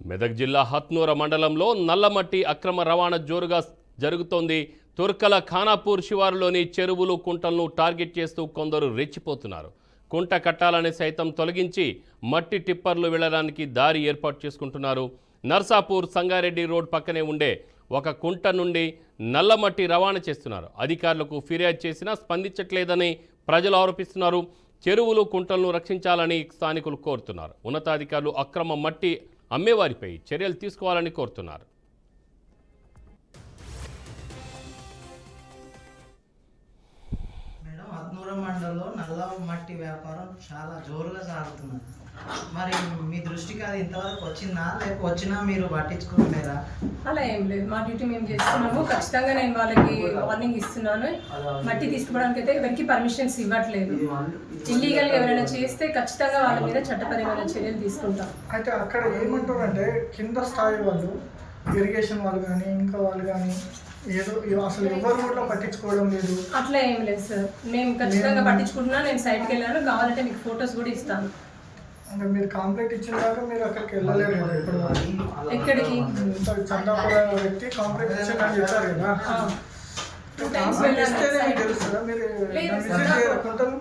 మెదక్ జిల్లా హత్నూర మండలంలో నల్లమట్టి అక్రమ రవాణా జోరుగా జరుగుతోంది. తుర్కల ఖానాపూర్ శివారులోని చెరువులు కుంటలను టార్గెట్ చేస్తూ కొందరు రెచ్చిపోతున్నారు. కుంట కట్టాలని సైతం తొలగించి మట్టి టిప్పర్లు వెళ్లడానికి దారి ఏర్పాటు చేసుకుంటున్నారు. నర్సాపూర్ సంగారెడ్డి రోడ్ పక్కనే ఉండే ఒక కుంట నుండి నల్లమట్టి రవాణా చేస్తున్నారు. అధికారులకు ఫిర్యాదు చేసినా స్పందించట్లేదని ప్రజలు ఆరోపిస్తున్నారు. చెరువులు కుంటలను రక్షించాలని స్థానికులు కోరుతున్నారు. ఉన్నతాధికారులు అక్రమ మట్టి అమ్మేవారిపై చర్యలు తీసుకోవాలని కోరుతున్నారు. మేడం, హత్నూర మండలంలో నల్ల మట్టి వ్యాపారం చాలా జోరుగా సాగుతున్నది. మరి మీ దృష్టికి అది ఇంతవరకు వచ్చిందా, లేకపోతే వచ్చినా మీరు పట్టించుకోలేరా? అలా ఏం లేదు, మా డ్యూటీ మేము చేస్తున్నాము. ఖచ్చితంగా నేను వాళ్ళకి వార్నింగ్ ఇస్తున్నాను. మట్టి తీసుకోవడానికి అయితే ఎవరికి పర్మిషన్స్ ఇవ్వట్లేదు. ఇల్లీగల్ ఎవరైనా చేస్తే ఖచ్చితంగా వాళ్ళ మీద చట్టపరమైన చర్యలు తీసుకుంటాం. అయితే అక్కడ ఏమంటారంటే కింద స్థాయి వాళ్ళు, ఇరిగేషన్ వాళ్ళు కానీ ఇంకా వాళ్ళు కానీ ఏదో అసలు ఎవరు కూడా పట్టించుకోవడం లేదు. అట్లా ఏం లేదు సార్, మేము ఖచ్చితంగా పట్టించుకుంటున్నా. నేను సైట్కి వెళ్ళాను, కావాలంటే మీకు ఫొటోస్ కూడా ఇస్తాను. అంటే మీరు కంప్లైంట్ ఇచ్చిన దాకా మీరు అక్కడికి వెళ్ళలేరు కదా? ఇప్పుడు ఎక్కడికి? చందాపుర వ్యక్తి కంప్లైంట్ ఇచ్చిందని చెప్పారు కదా,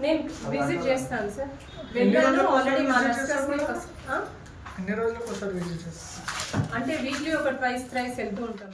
నేను విజిట్ చేస్తాను సార్. వెళ్ళాను ఆల్రెడీ. మా ఎన్ని రోజులకు ఒకసారి విజిట్ చేస్తారు? అంటే వీక్లీ ఒక 2-3 వెళ్తూ ఉంటాం.